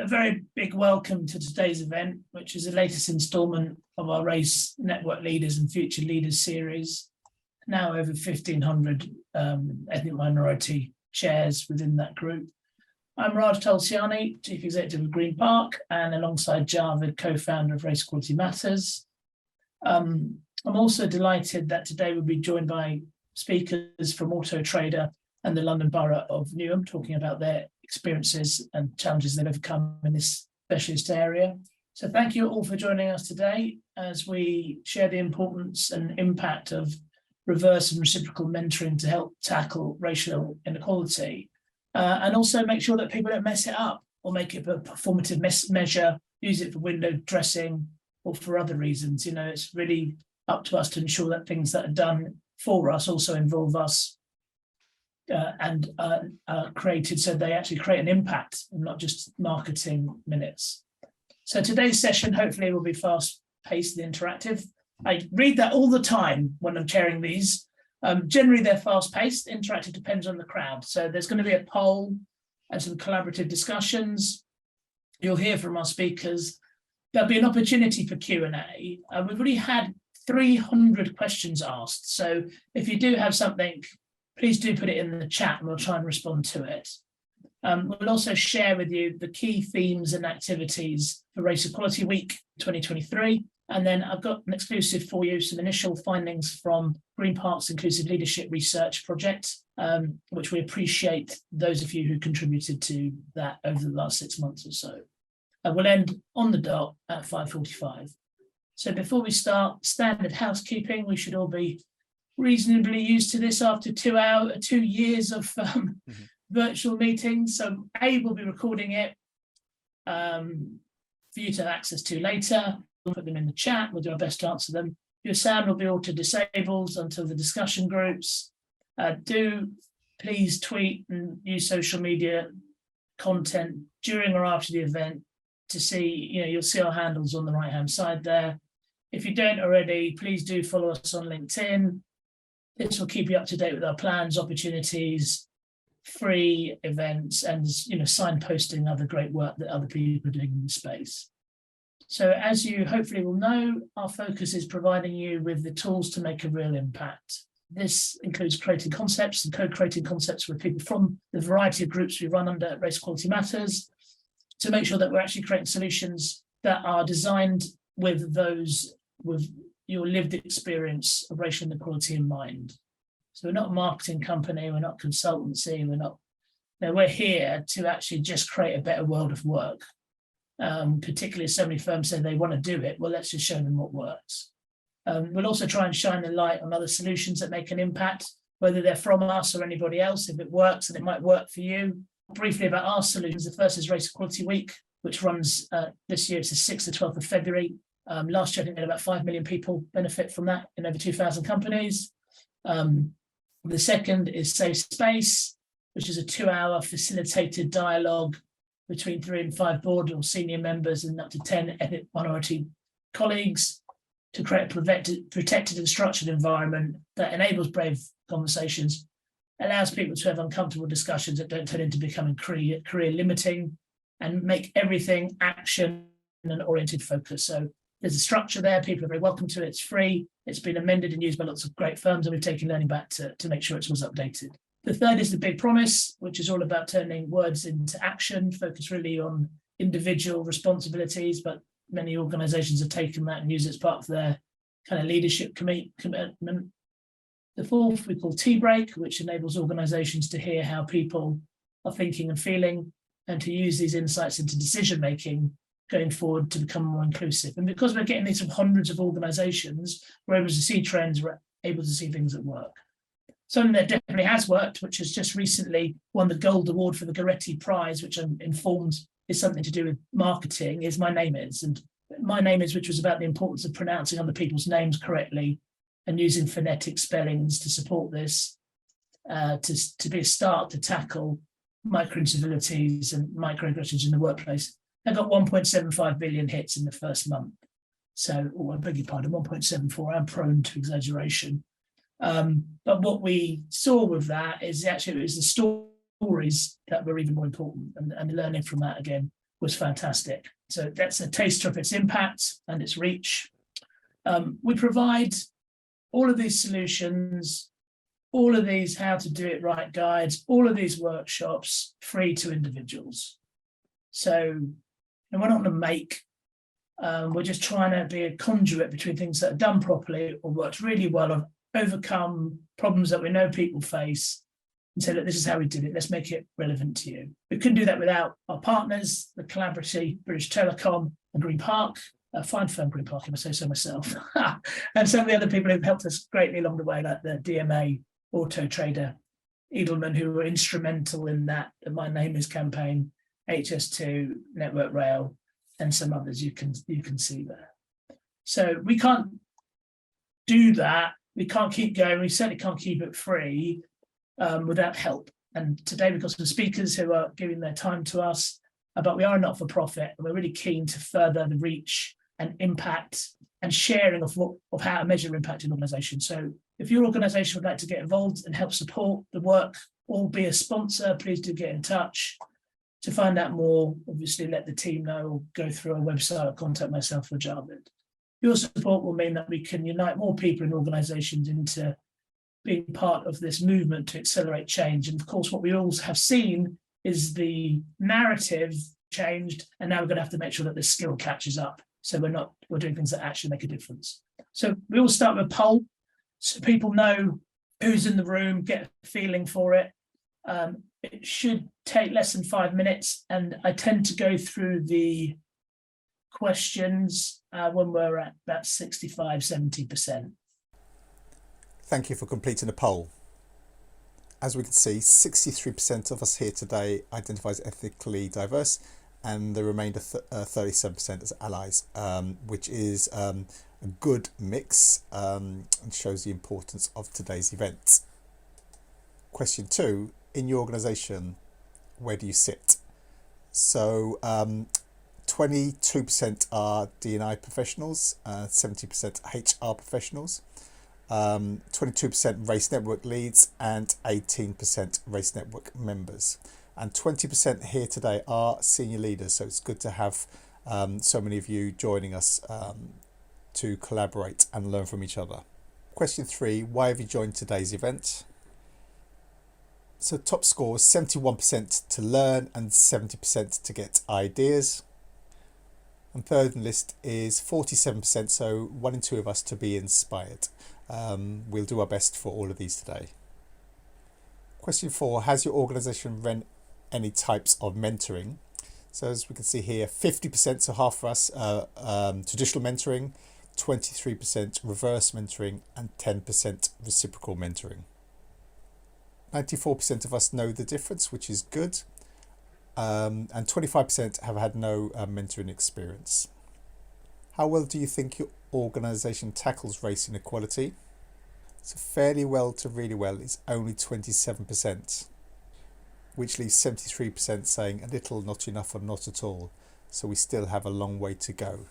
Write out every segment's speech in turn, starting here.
very big welcome to today's event, which is the latest instalment of our Race Network Leaders and Future Leaders series. Now over 1,500 ethnic minority chairs within that group. I'm Raj Tulsiani, Chief Executive of Green Park, and alongside Javed, co-founder of Race Equality Matters. I'm also delighted that today we'll be joined by speakers from Auto Trader and the London Borough of Newham, talking about their experiences and challenges they've overcome in this specialist area. So thank you all for joining us today as we share the importance and impact of reverse and reciprocal mentoring to help tackle racial inequality, and also make sure that people don't mess it up or make it a performative measure, use it for window dressing or for other reasons. You know, it's really up to us to ensure that things that are done for us also involve us and are created so they actually create an impact and not just marketing minutes. So today's session hopefully will be fast-paced and interactive. I read that all the time when I'm chairing these. Generally they're fast-paced, interactive depends on the crowd. So there's going to be a poll and some collaborative discussions. You'll hear from our speakers. There'll be an opportunity for Q&A. We've already had 300 questions asked. So if you do have something, please do put it in the chat and we'll try and respond to it. We'll also share with you the key themes and activities for Race Equality Week 2023. And then I've got an exclusive for you, some initial findings from Green Park's Inclusive Leadership Research Project, which we appreciate those of you who contributed to that over the last 6 months or so. We'll end on the dot at 5:45. So before we start, standard housekeeping, we should all be reasonably used to this after 2 years of virtual meetings. So we'll be recording it for you to have access to later. We'll put them in the chat. We'll do our best to answer them. Your sound will be auto-disabled until the discussion groups. Do please tweet and use social media content during or after the event to see, you'll see our handles on the right-hand side there. If you don't already, please do follow us on LinkedIn. This will keep you up to date with our plans, opportunities, free events, and signposting other great work that other people are doing in the space. So as you hopefully will know, our focus is providing you with the tools to make a real impact. This includes creating concepts and co-creating concepts with people from the variety of groups we run under Race Equality Matters to make sure that we're actually creating solutions that are designed with those with your lived experience of racial inequality in mind. So we're not a marketing company, we're not consultancy, we're here to actually just create a better world of work. Particularly as so many firms say they want to do it, well, let's just show them what works. We'll also try and shine a light on other solutions that make an impact, whether they're from us or anybody else. If it works, and it might work for you. Briefly about our solutions, the first is Race Equality Week, which runs this year, it's the 6th to 12th of February. Last year, I think we had about 5 million people benefit from that in over 2,000 companies. The second is Safe Space, which is a 2-hour facilitated dialogue between 3 and 5 board or senior members and up to 10 ethnic minority colleagues to create a protected and structured environment that enables brave conversations, allows people to have uncomfortable discussions that don't turn into becoming career limiting, and make everything action and oriented focus. So there's a structure there. People are very welcome to it. It's free. It's been amended and used by lots of great firms, and we've taken learning back to make sure it was updated. The third is the Big Promise, which is all about turning words into action, focus really on individual responsibilities, but many organizations have taken that and used it as part of their kind of leadership commitment. The fourth we call Tea Break, which enables organizations to hear how people are thinking and feeling and to use these insights into decision-making going forward to become more inclusive. And because we're getting these from hundreds of organizations, we're able to see trends, we're able to see things that work. Something that definitely has worked, which has just recently won the Gold Award for the Goretti Prize, which I'm informed is something to do with marketing, is My Name Is. And My Name Is, which was about the importance of pronouncing other people's names correctly and using phonetic spellings to support this, to be a start to tackle micro-incivilities and microaggressions in the workplace. They got 1.75 billion hits in the first month. So, I beg your pardon, 1.74, I'm prone to exaggeration. But what we saw with that is actually it was the stories that were even more important, and learning from that again. was fantastic. So that's a taster of its impact and its reach. We provide all of these solutions, all of these how to do it right guides, all of these workshops free to individuals. So, and we're not going to make, we're just trying to be a conduit between things that are done properly or worked really well on, overcome problems that we know people face, and say, look, this is how we did it. Let's make it relevant to you. We couldn't do that without our partners, the Collaborative, British Telecom, and Green Park. A fine firm, Green Park, if I say so myself. And some of the other people who've helped us greatly along the way, like the DMA, Auto Trader, Edelman, who were instrumental in that the My Name Is campaign, HS2, Network Rail, and some others you can see there. So we can't do that. We can't keep going. We certainly can't keep it free without help. And today we've got some speakers who are giving their time to us, but we are a not-for-profit, and we're really keen to further the reach and impact and sharing of how to measure impact in organisations. So if your organisation would like to get involved and help support the work or be a sponsor, please do get in touch. To find out more, obviously let the team know or go through our website or contact myself or Jarvid. Your support will mean that we can unite more people in organisations into being part of this movement to accelerate change. And of course, what we all have seen is the narrative changed, and now we're going to have to make sure that the skill catches up. So we're doing things that actually make a difference. So we will start with a poll, so people know who's in the room, get a feeling for it. It should take less than 5 minutes, and I tend to go through the questions when we're at about 65–70%. Thank you for completing the poll. As we can see, 63% of us here today identify as ethnically diverse, and the remainder 37% as allies, which is a good mix and shows the importance of today's event. Question 2, in your organisation, where do you sit? So 22% are D&I professionals, 70% HR professionals, 22% race network leads, and 18% race network members. And 20% here today are senior leaders, so it's good to have so many of you joining us to collaborate and learn from each other. Question 3, why have you joined today's event? So top scores, 71% to learn and 70% to get ideas. And third in the list is 47%, so 1 in 2 of us to be inspired. We'll do our best for all of these today. Question 4, has your organisation run any types of mentoring? So as we can see here, 50%, so half of us, traditional mentoring, 23% reverse mentoring, and 10% reciprocal mentoring. 94% of us know the difference, which is good, and 25% have had no mentoring experience. How well do you think your organisation tackles race inequality? So fairly well to really well is only 27%, which leaves 73% saying a little, not enough, or not at all. So we still have a long way to go.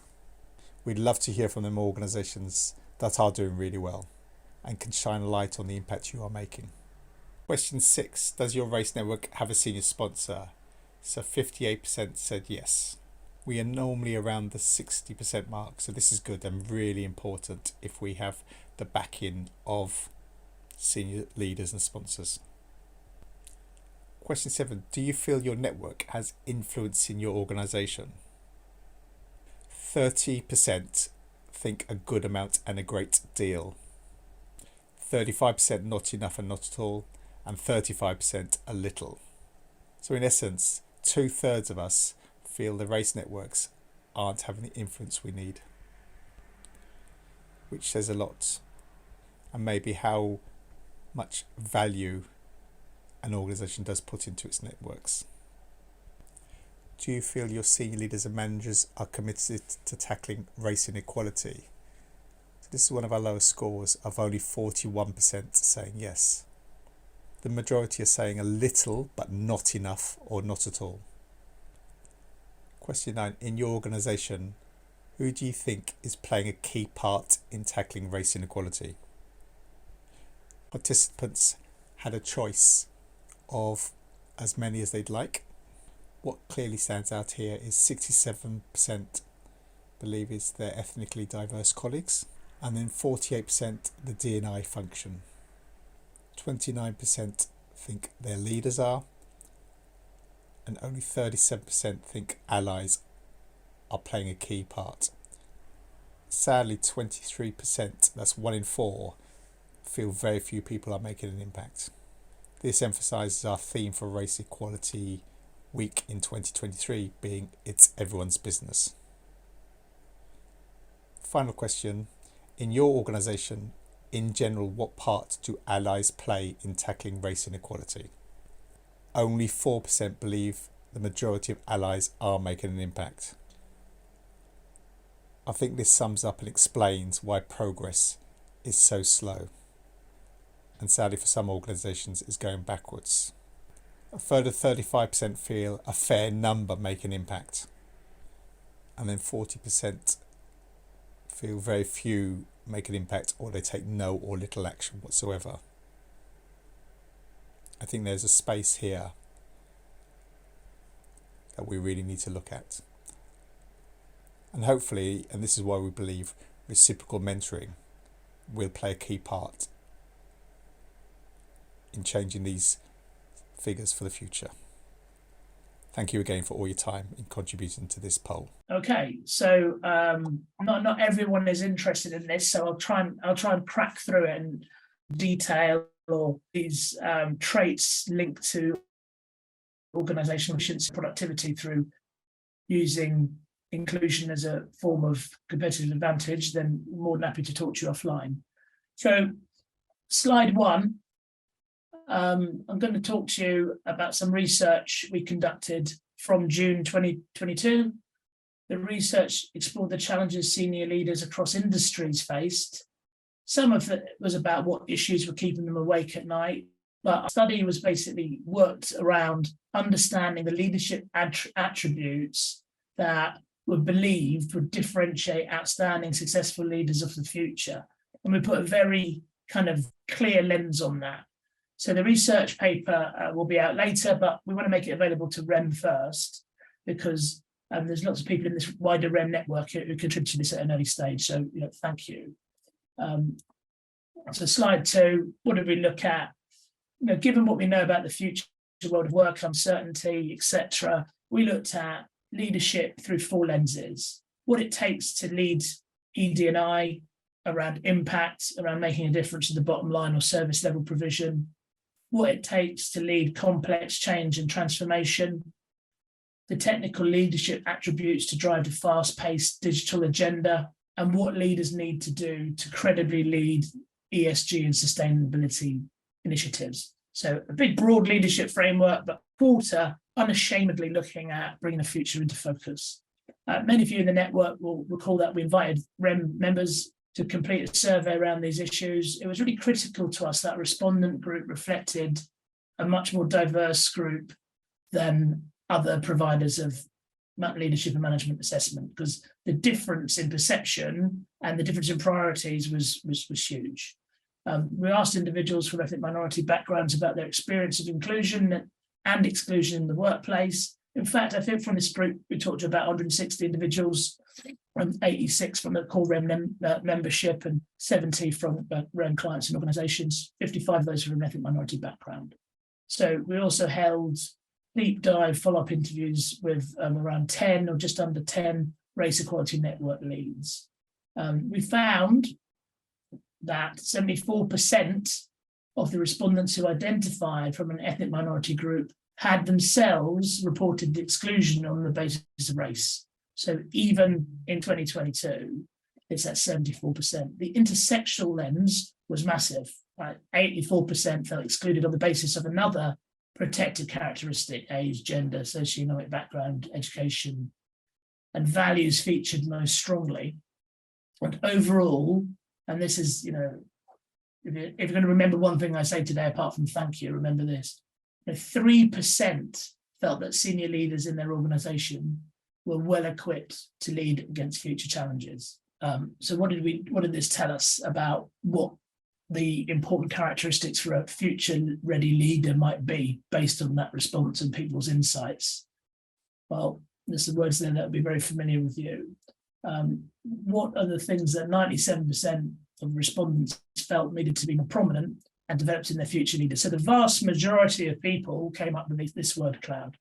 We'd love to hear from them organisations that are doing really well and can shine a light on the impact you are making. Question 6, does your race network have a senior sponsor? So 58% said yes. We are normally around the 60% mark, so this is good and really important if we have the backing of senior leaders and sponsors. Question 7, do you feel your network has influence in your organisation? 30% think a good amount and a great deal. 35% not enough and not at all, and 35% a little. So in essence, 2/3 of us feel the race networks aren't having the influence we need, which says a lot, and maybe how much value an organisation does put into its networks. Do you feel your senior leaders and managers are committed to tackling race inequality? So this is one of our lowest scores of only 41% saying yes. The majority are saying a little but not enough or not at all. Question 9, in your organisation, who do you think is playing a key part in tackling race inequality? Participants had a choice of as many as they'd like. What clearly stands out here is 67% believe it's their ethnically diverse colleagues, and then 48% the D&I function. 29% think their leaders are, and only 37% think allies are playing a key part. Sadly, 23%, that's 1 in 4, feel very few people are making an impact. This emphasises our theme for Race Equality Week in 2023 being it's everyone's business. Final question, in your organisation, in general, what part do allies play in tackling race inequality? Only 4% believe the majority of allies are making an impact. I think this sums up and explains why progress is so slow, and sadly for some organisations is going backwards. A further 35% feel a fair number make an impact, and then 40% feel very few make an impact, or they take no or little action whatsoever. I think there's a space here that we really need to look at. And hopefully, and this is why we believe reciprocal mentoring will play a key part in changing these figures for the future. Thank you again for all your time in contributing to this poll. Okay, so not everyone is interested in this, so I'll try and crack through it and detail or these traits linked to organisational efficiency, productivity through using inclusion as a form of competitive advantage. Then more than happy to talk to you offline. So, slide 1. I'm going to talk to you about some research we conducted from June 2022. The research explored the challenges senior leaders across industries faced. Some of it was about what issues were keeping them awake at night, but our study was basically worked around understanding the leadership attributes that were believed would differentiate outstanding, successful leaders of the future. And we put a very kind of clear lens on that. So the research paper will be out later, but we want to make it available to REM first, because there's lots of people in this wider REM network who contributed to this at an early stage. So, thank you. So slide 2, what did we look at? Given what we know about the future world of work, uncertainty, etc., we looked at leadership through 4 lenses. What it takes to lead ED&I around impact, around making a difference to the bottom line or service level provision. What it takes to lead complex change and transformation. The technical leadership attributes to drive the fast-paced digital agenda, and what leaders need to do to credibly lead ESG and sustainability initiatives. So a big broad leadership framework, but quarter unashamedly looking at bringing the future into focus. Many of you in the network will recall that we invited REM members to complete a survey around these issues. It was really critical to us that respondent group reflected a much more diverse group than other providers of leadership and management assessment, because the difference in perception and the difference in priorities was huge. We asked individuals from ethnic minority backgrounds about their experience of inclusion and exclusion in the workplace. In fact, I think from this group, we talked to about 160 individuals, 86 from the core REM membership and 70 from REM clients and organisations, 55 of those from an ethnic minority background. So we also held deep dive follow-up interviews with around 10 or just under 10 race equality network leads. We found that 74% of the respondents who identified from an ethnic minority group had themselves reported the exclusion on the basis of race. So even in 2022, it's at 74%. The intersectional lens was massive, right? 84% felt excluded on the basis of another protected characteristic: age, gender, socioeconomic background, education, and values featured most strongly. And overall, and this is, if you're going to remember one thing I say today, apart from thank you, remember this: 3% felt that senior leaders in their organisation were well equipped to lead against future challenges. So what did this tell us about what the important characteristics for a future ready leader might be based on that response and people's insights? well, there's some words there that will be very familiar with you. What are the things that 97% of respondents felt needed to be more prominent and developed in their future leaders? So the vast majority of people came up with this word cloud.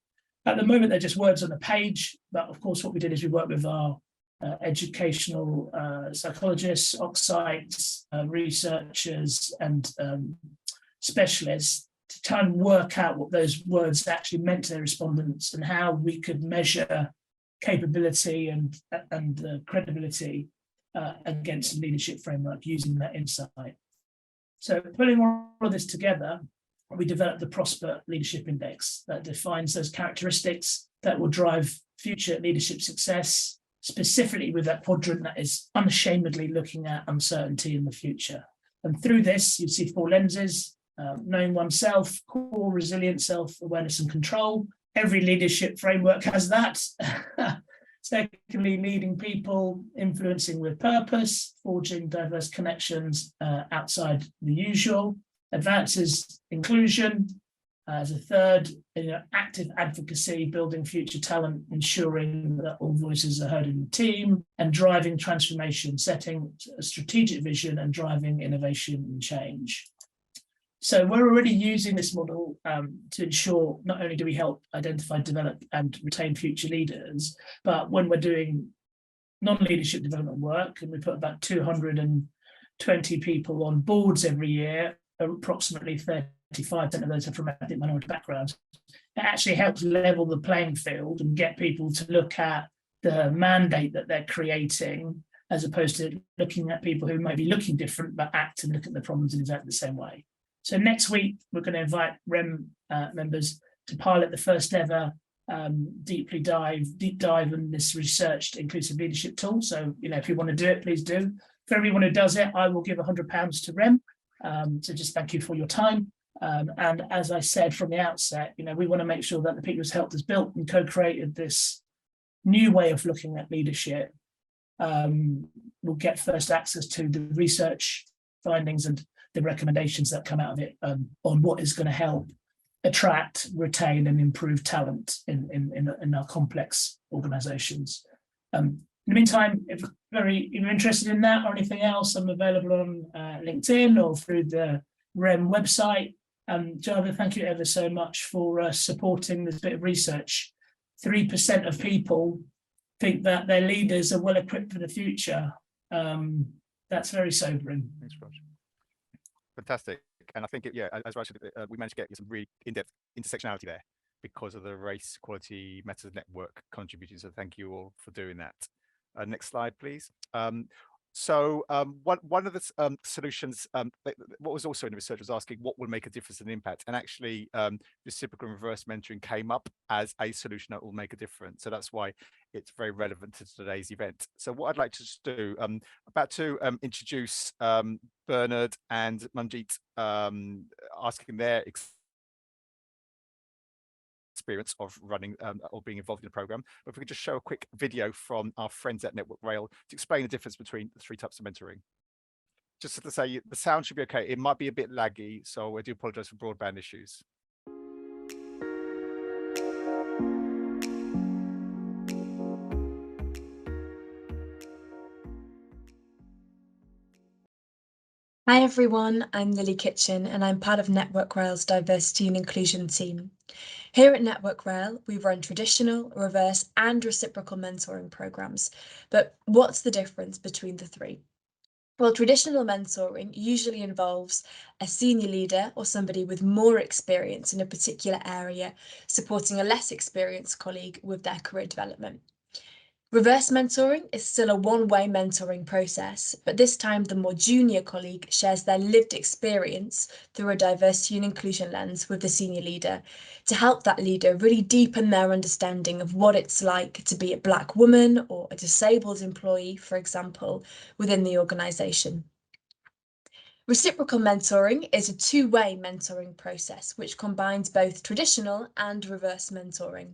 At the moment, they're just words on a page, but of course, what we did is we worked with our educational psychologists, oxites, researchers, and specialists to try and work out what those words actually meant to their respondents and how we could measure capability and credibility against a leadership framework using that insight. So putting all of this together, we developed the Prosper Leadership Index that defines those characteristics that will drive future leadership success, specifically with that quadrant that is unashamedly looking at uncertainty in the future. And through this, you see 4 lenses: knowing oneself, core, resilience, self-awareness and control. Every leadership framework has that. Secondly, leading people, influencing with purpose, forging diverse connections outside the usual. Advances inclusion. As a third, active advocacy, building future talent, ensuring that all voices are heard in the team, and driving transformation, setting a strategic vision and driving innovation and change. So we're already using this model to ensure not only do we help identify, develop, and retain future leaders, but when we're doing non-leadership development work, and we put about 220 people on boards every year, approximately 35% of those are from ethnic minority backgrounds, it actually helps level the playing field and get people to look at the mandate that they're creating, as opposed to looking at people who might be looking different, but act and look at the problems in exactly the same way. So next week, we're going to invite REM members to pilot the first ever deep dive in this researched inclusive leadership tool. So, if you want to do it, please do. For everyone who does it, I will give £100 to REM. So just thank you for your time. And as I said from the outset, we want to make sure that the people who's helped us build and co-created this new way of looking at leadership will get first access to the research findings and the recommendations that come out of it on what is going to help attract, retain, and improve talent in our complex organizations. In the meantime, if you're interested in that or anything else, I'm available on LinkedIn or through the REM website. Java, thank you ever so much for supporting this bit of research. 3% of people think that their leaders are well equipped for the future. That's very sobering. Thanks, Raj. Fantastic. And I think, as Raj said, we managed to get some really in-depth intersectionality there because of the race equality methods network contributing. So thank you all for doing that. Next slide, please. One of the solutions, what was also in the research was asking what will make a difference and impact. And actually, reciprocal and reverse mentoring came up as a solution that will make a difference. So that's why it's very relevant to today's event. So what I'd like to just do, about to introduce Bernard and Manjeet, asking their experience of running or being involved in the program. But if we could just show a quick video from our friends at Network Rail to explain the difference between the 3 types of mentoring. Just to say, the sound should be okay. It might be a bit laggy, so I do apologize for broadband issues. Hi everyone, I'm Lily Kitchen and I'm part of Network Rail's diversity and inclusion team. Here at Network Rail, we run traditional, reverse and reciprocal mentoring programs. But what's the difference between the 3? Well, traditional mentoring usually involves a senior leader or somebody with more experience in a particular area, supporting a less experienced colleague with their career development. Reverse mentoring is still a one-way mentoring process, but this time the more junior colleague shares their lived experience through a diversity and inclusion lens with the senior leader to help that leader really deepen their understanding of what it's like to be a Black woman or a disabled employee, for example, within the organisation. Reciprocal mentoring is a two-way mentoring process which combines both traditional and reverse mentoring.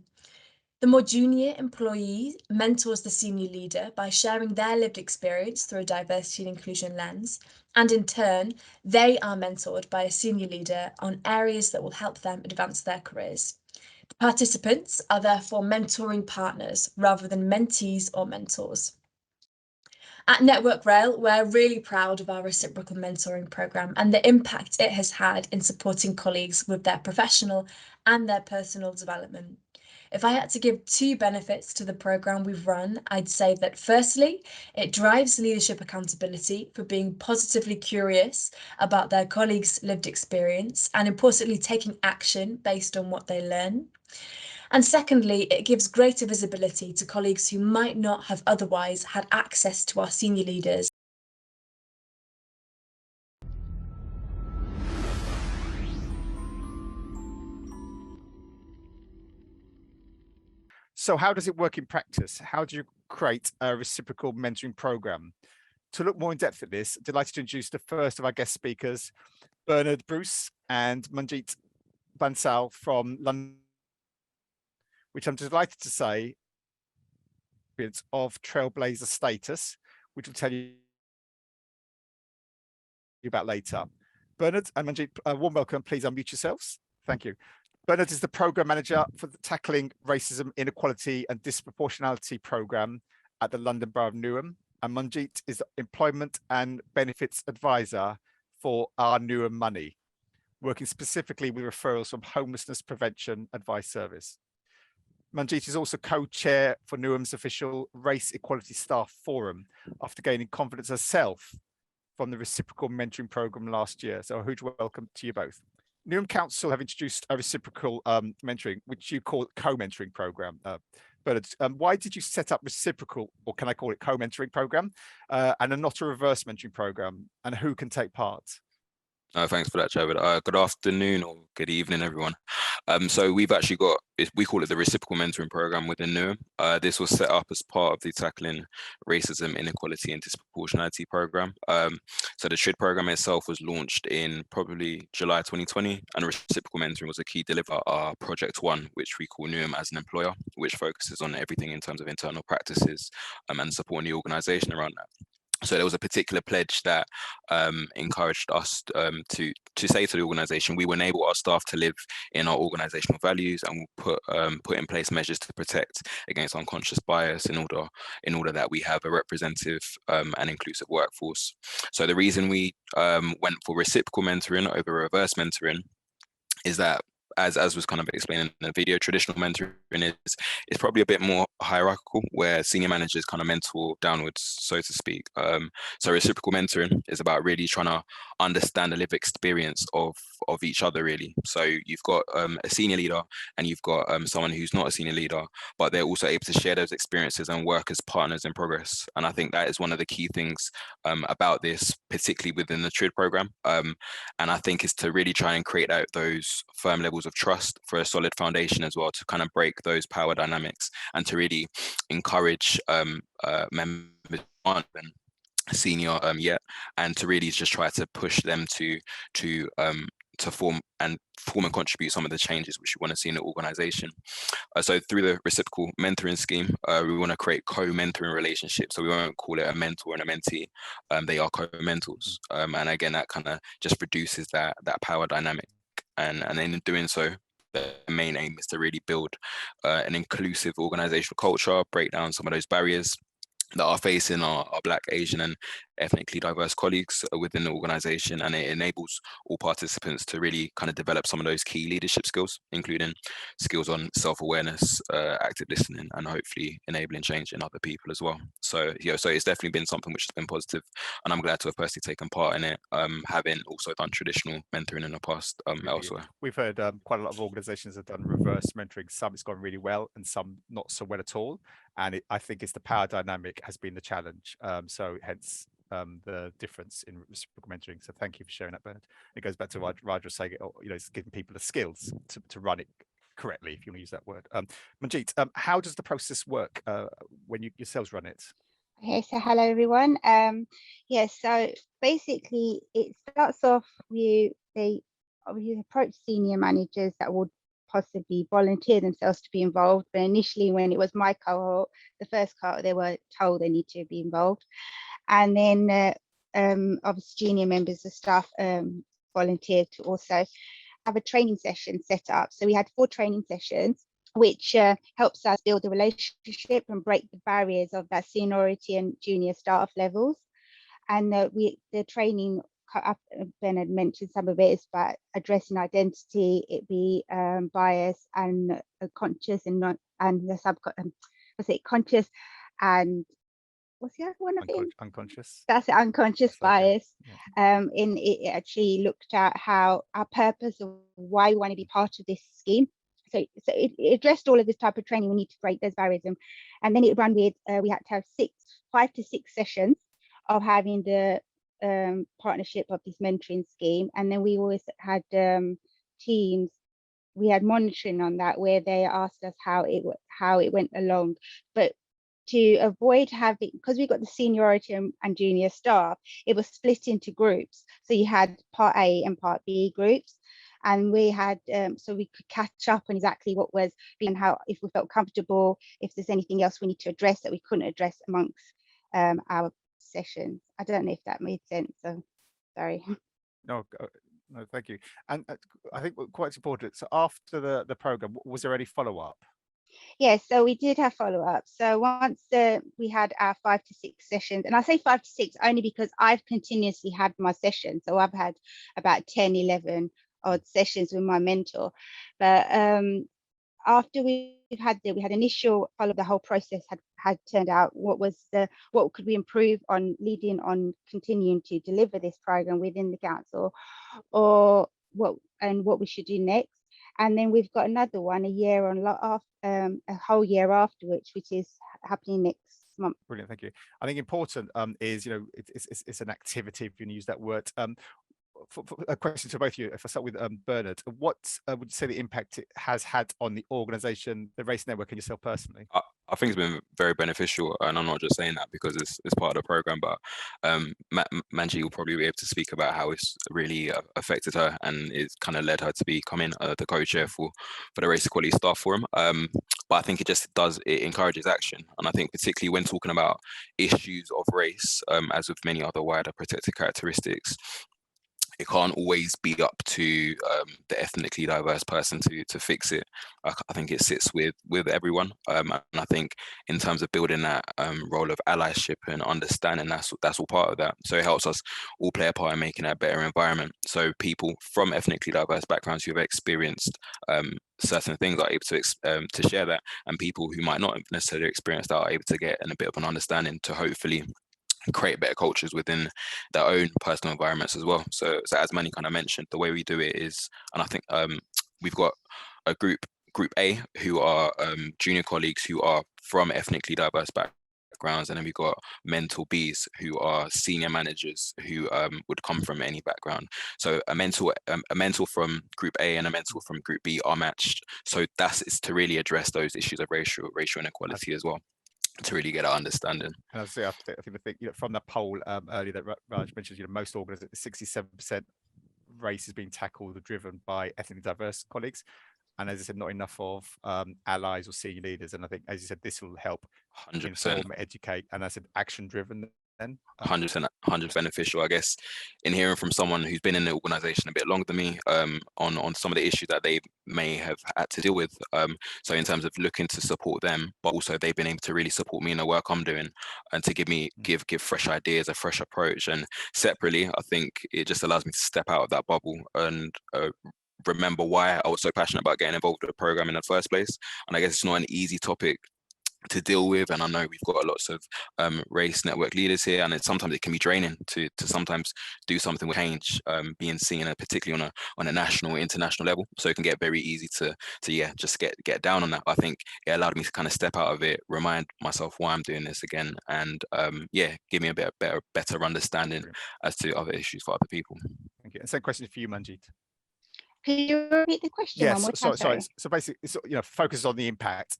The more junior employee mentors the senior leader by sharing their lived experience through a diversity and inclusion lens, and in turn, they are mentored by a senior leader on areas that will help them advance their careers. Participants are therefore mentoring partners rather than mentees or mentors. At Network Rail, we're really proud of our Reciprocal Mentoring Programme and the impact it has had in supporting colleagues with their professional and their personal development. If I had to give 2 benefits to the programme we've run, I'd say that firstly, it drives leadership accountability for being positively curious about their colleagues' lived experience and importantly, taking action based on what they learn. And secondly, it gives greater visibility to colleagues who might not have otherwise had access to our senior leaders. So how does it work in practice? How do you create a reciprocal mentoring program? To look more in depth at this, delighted to introduce the first of our guest speakers, Bernard Bruce and Manjeet Bansal from London, which I'm delighted to say of trailblazer status, which we'll tell you about later. Bernard and Manjeet, warm welcome. Please unmute yourselves. Thank you. Bernard is the program manager for the Tackling Racism, Inequality and Disproportionality program at the London Borough of Newham. And Manjeet is the employment and benefits advisor for our Newham Money, working specifically with referrals from Homelessness Prevention Advice Service. Manjeet is also co-chair for Newham's official Race Equality Staff Forum after gaining confidence herself from the Reciprocal Mentoring Programme last year. So a huge welcome to you both. Newham Council have introduced a reciprocal mentoring, which you call co-mentoring program. But why did you set up reciprocal, or can I call it co-mentoring program, and not a reverse mentoring program, and who can take part? Thanks for that, Trevor. Good afternoon or good evening, everyone. So we've actually got, we call it the Reciprocal Mentoring Program within Newham. This was set up as part of the Tackling Racism, Inequality and Disproportionality Program. So the TRID program itself was launched in probably July 2020, and Reciprocal Mentoring was a key deliver our Project One, which we call Newham as an employer, which focuses on everything in terms of internal practices and supporting the organisation around that. So there was a particular pledge that encouraged us to say to the organisation, we will enable our staff to live in our organisational values, and we'll put in place measures to protect against unconscious bias in order that we have a representative and inclusive workforce. So the reason we went for reciprocal mentoring over reverse mentoring is that, as was kind of explained in the video, traditional mentoring is probably a bit more hierarchical, where senior managers kind of mentor downwards, so to speak. So reciprocal mentoring is about really trying to understand the lived experience of each other, really. So you've got a senior leader and you've got someone who's not a senior leader, but they're also able to share those experiences and work as partners in progress. And I think that is one of the key things about this, particularly within the TRID program. And I think is to really try and create out those firm levels of trust for a solid foundation as well, to kind of break those power dynamics and to really encourage members aren't senior yet, and to really just try to push them to form and contribute some of the changes which we want to see in the organization. So through the reciprocal mentoring scheme, we want to create co-mentoring relationships. So we won't call it a mentor and a mentee. They are co-mentors. And again, that kind of just reduces that power dynamic. And in doing so, the main aim is to really build an inclusive organizational culture, break down some of those barriers that are facing our Black, Asian and ethnically diverse colleagues within the organization, and it enables all participants to really kind of develop some of those key leadership skills, including skills on self-awareness, active listening, and hopefully enabling change in other people as well. So so it's definitely been something which has been positive, and I'm glad to have personally taken part in it, having also done traditional mentoring in the past elsewhere. We've heard quite a lot of organizations have done reverse mentoring. Some it's gone really well and some not so well at all, and I think it's the power dynamic has been the challenge, so hence the difference in reciprocal mentoring. So thank you for sharing that, Bernard. It goes back to what Raj was saying, it's giving people the skills to run it correctly, if you want to use that word. Manjeet, how does the process work when you yourselves run it? Okay, so hello everyone. So basically it starts off with they approach senior managers that would possibly volunteer themselves to be involved. But initially, when it was my cohort, the first cohort, they were told they need to be involved. And then obviously junior members of staff volunteered to also. have a training session set up. So we had 4 training sessions, which helps us build a relationship and break the barriers of that seniority and junior staff levels. And the training, Ben had mentioned some of it, is about addressing identity, it be bias and conscious and not, and the conscious, and what's the other one of it? Unconscious. That's it, unconscious bias. Yeah. In it actually looked at how our purpose of why we want to be part of this scheme. So it addressed all of this type of training. We need to break those barriers, and then it ran with we had to have 5 to 6 sessions of having the partnership of this mentoring scheme, and then we always had teams. We had monitoring on that where they asked us how it went along, but to avoid having, because we got the seniority and junior staff, it was split into groups. So you had part A and part B groups, and we had so we could catch up on exactly what was being, how, if we felt comfortable, if there's anything else we need to address that we couldn't address amongst our sessions. I don't know if that made sense. So sorry. No, thank you. And I think quite important. So after the program, was there any follow-up? Yes, so we did have follow-up. So once we had our 5 to 6 sessions, and I say 5 to 6 only because I've continuously had my sessions. So I've had about 10, 11 odd sessions with my mentor. But after we had initial follow, the whole process had turned out, what could we improve on, leading on continuing to deliver this program within the council, or what we should do next. And then we've got another one a whole year afterwards, which is happening next month. Brilliant, thank you. I think important is, it's an activity, if you can use that word. For a question to both of you, if I start with Bernard, what would you say the impact it has had on the organisation, the race network, and yourself personally? I think it's been very beneficial, and I'm not just saying that because it's part of the program, but Manji will probably be able to speak about how it's really affected her, and it's kind of led her to becoming the co-chair for the Race Equality Staff Forum. But I think it encourages action, and I think particularly when talking about issues of race, as with many other wider protected characteristics, it can't always be up to the ethnically diverse person to fix it. I think it sits with everyone, and I think in terms of building that role of allyship and understanding, that's all part of that. So it helps us all play a part in making a better environment. So people from ethnically diverse backgrounds who have experienced certain things are able to share that, and people who might not have necessarily experienced that are able to get a bit of an understanding to hopefully create better cultures within their own personal environments as well. So as Manny kind of mentioned, the way we do it is, and I think we've got a group A who are junior colleagues who are from ethnically diverse backgrounds, and then we've got mentor Bs who are senior managers who would come from any background. So a mentor from group A and a mentor from group B are matched. So it's to really address those issues of racial inequality as well, to really get our understanding. And I think from the poll earlier that Raj mentioned, most organisations, 67% race is being tackled or driven by ethnically diverse colleagues, and as I said, not enough of allies or senior leaders. And I think, as you said, this will help 100%. inform, educate, and I said action driven. Then 100% beneficial, I guess, in hearing from someone who's been in the organisation a bit longer than me, on some of the issues that they may have had to deal with. So in terms of looking to support them, but also they've been able to really support me in the work I'm doing, and to give fresh ideas, a fresh approach. And separately, I think it just allows me to step out of that bubble and remember why I was so passionate about getting involved with the program in the first place. And I guess it's not an easy topic to deal with, and I know we've got lots of race network leaders here, and sometimes it can be draining to sometimes do something with change, being seen particularly on a national, international level. So it can get very easy to just get down on that. I think it allowed me to kind of step out of it, remind myself why I'm doing this again, and give me a better understanding as to other issues for other people. Thank you. And same question for you, Manjeet. Can you repeat the question? Yes, sorry. So basically, it's, focus on the impact.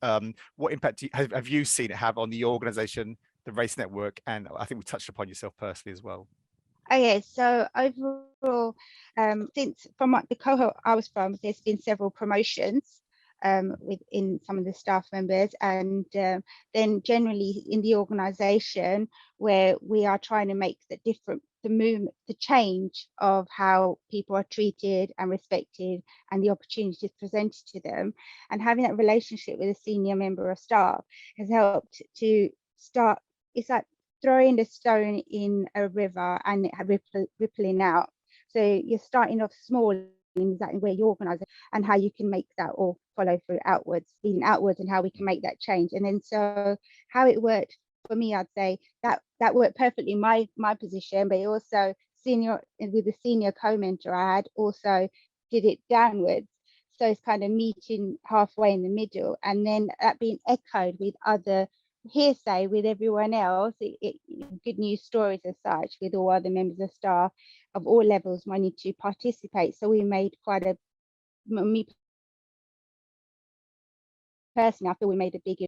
What impact have you seen it have on the organisation, the race network, and I think we touched upon yourself personally as well? Okay, so overall, since from the cohort I was from, there's been several promotions within some of the staff members, and then generally in the organisation, where we are trying to make the change of how people are treated and respected and the opportunities presented to them, and having that relationship with a senior member of staff has helped to start. It's like throwing a stone in a river and it rippling out. So you're starting off small in exactly where you organise it and how you can make that all follow through outwards, leading outwards, and how we can make that change. And then so how it worked for me, I'd say that worked perfectly in my position, but it also with the senior co-mentor I had also did it downwards. So it's kind of meeting halfway in the middle, and then that being echoed with other hearsay with everyone else, good news stories as such, with all other members of staff of all levels wanting to participate. So we made me personally, I feel we made a big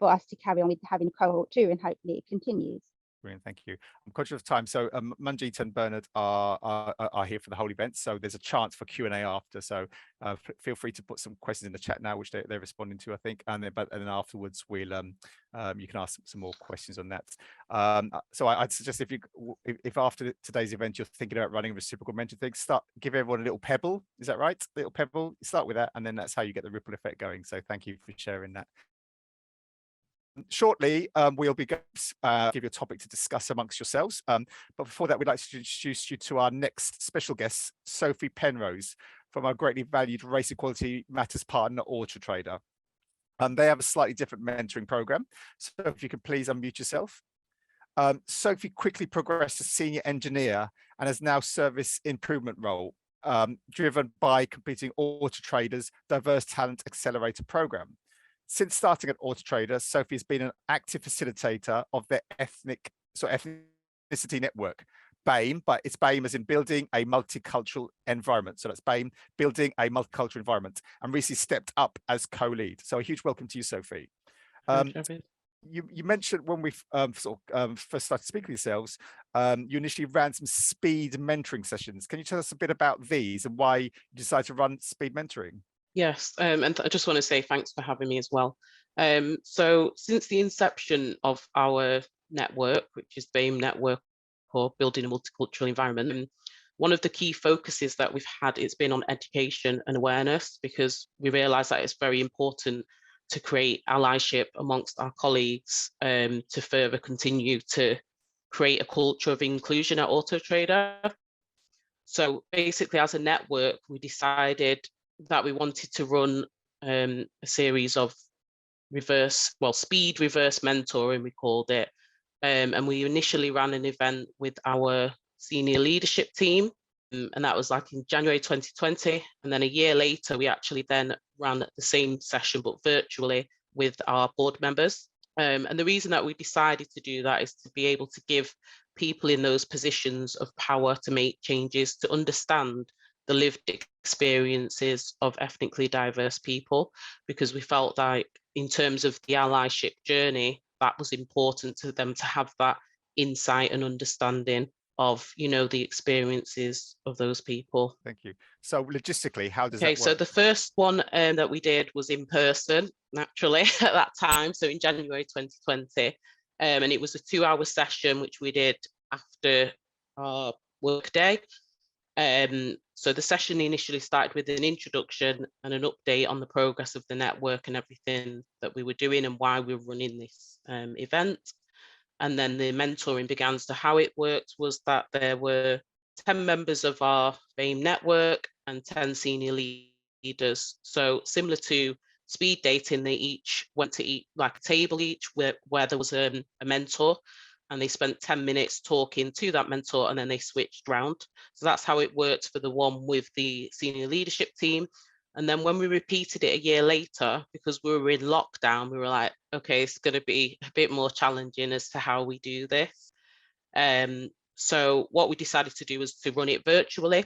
for us to carry on with having cohort 2, and hopefully it continues. Brilliant, thank you. I'm conscious of time, so Manjeet and Bernard are here for the whole event, so there's a chance for Q&A after. So feel free to put some questions in the chat now, which they're responding to, I think, and then afterwards we'll you can ask some more questions on that. So I'd suggest if after today's event you're thinking about running a reciprocal mentor thing, give everyone a little pebble. Is that right? Little pebble. Start with that, and then that's how you get the ripple effect going. So thank you for sharing that. Shortly, we'll be going to give you a topic to discuss amongst yourselves. But before that, we'd like to introduce you to our next special guest, Sophie Penrose, from our greatly valued Race Equality Matters partner, Auto Trader. They have a slightly different mentoring program. So if you could please unmute yourself. Sophie quickly progressed to senior engineer and has now service improvement role, driven by completing Auto Trader's Diverse Talent Accelerator program. Since starting at Auto Trader, Sophie has been an active facilitator of their ethnicity network, BAME, but it's BAME as in building a multicultural environment. So that's BAME, building a multicultural environment, and recently stepped up as co-lead. So a huge welcome to you, Sophie. You mentioned when we first started speaking to yourselves, you initially ran some speed mentoring sessions. Can you tell us a bit about these and why you decided to run speed mentoring? Yes, and I just want to say thanks for having me as well. So since the inception of our network, which is BAME Network, or Building a Multicultural Environment, one of the key focuses that we've had, it's been on education and awareness, because we realise that it's very important to create allyship amongst our colleagues, to further continue to create a culture of inclusion at Auto Trader. So basically, as a network, we decided that we wanted to run a series of speed reverse mentoring, we called it. And we initially ran an event with our senior leadership team, and that was like in January 2020. And then a year later, we actually then ran the same session, but virtually, with our board members. And the reason that we decided to do that is to be able to give people in those positions of power to make changes, to understand the lived experiences of ethnically diverse people, because we felt like in terms of the allyship journey, that was important to them to have that insight and understanding of, the experiences of those people. Thank you. So logistically, how does that work? So the first one that we did was in person, naturally, at that time, so in January 2020. And it was a 2-hour session, which we did after our workday. So the session initially started with an introduction and an update on the progress of the network and everything that we were doing and why we were running this event. And then the mentoring began. So how it worked was that there were 10 members of our BAME network and 10 senior leaders. So similar to speed dating, they each went to eat like a table each where there was a mentor, and they spent 10 minutes talking to that mentor, and then they switched round. So that's how it worked for the one with the senior leadership team. And then when we repeated it a year later, because we were in lockdown, we were like, okay, it's going to be a bit more challenging as to how we do this. So what we decided to do was to run it virtually.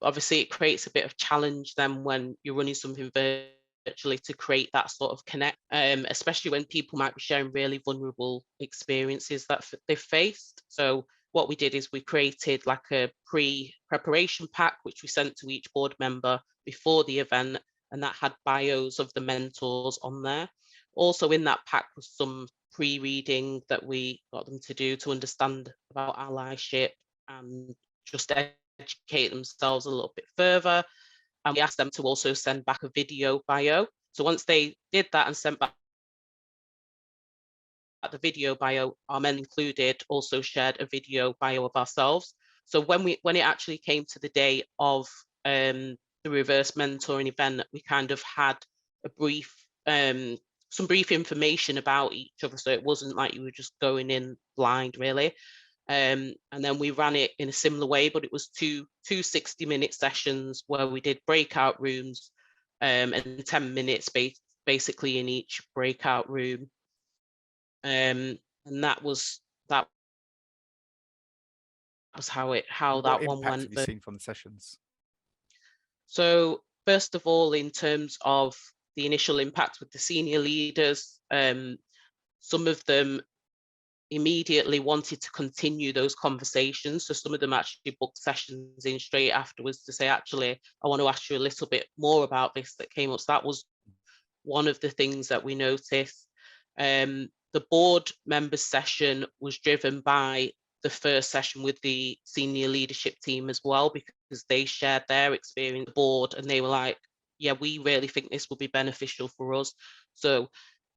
Obviously, it creates a bit of challenge then when you're running something virtually to create that sort of connect, especially when people might be sharing really vulnerable experiences that they've faced. So what we did is we created like a pre-preparation pack, which we sent to each board member before the event, and that had bios of the mentors on there. Also in that pack was some pre-reading that we got them to do to understand about allyship and just educate themselves a little bit further. And we asked them to also send back a video bio. So once they did that and sent back the video bio, our men included also shared a video bio of ourselves. So when it actually came to the day of the reverse mentoring event, we kind of had a brief some brief information about each other, so it wasn't like you were just going in blind really. And then we ran it in a similar way, but it was two 60-minute sessions where we did breakout rooms and 10 minutes basically in each breakout room. And that was how that one impact went. have you seen from the sessions? So first of all, in terms of the initial impact with the senior leaders, some of them immediately wanted to continue those conversations. So some of them actually booked sessions in straight afterwards to say, actually, I want to ask you a little bit more about this that came up. So that was one of the things that we noticed. The board members session was driven by the first session with the senior leadership team as well, because they shared their experience on the board and they were like, yeah, we really think this will be beneficial for us. So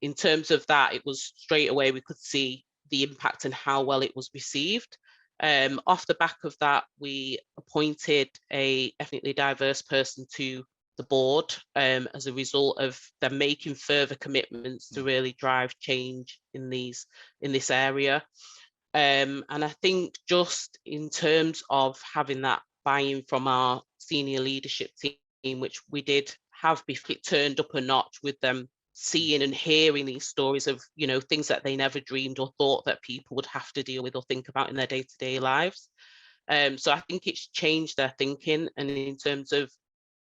in terms of that, it was straight away we could see the impact and how well it was received. Off the back of that, we appointed a ethnically diverse person to the board as a result of them making further commitments to really drive change in this area. And I think just in terms of having that buy-in from our senior leadership team, which we did have before, it turned up a notch with them seeing and hearing these stories of, you know, things that they never dreamed or thought that people would have to deal with or think about in their day-to-day lives. So I think it's changed their thinking. And in terms of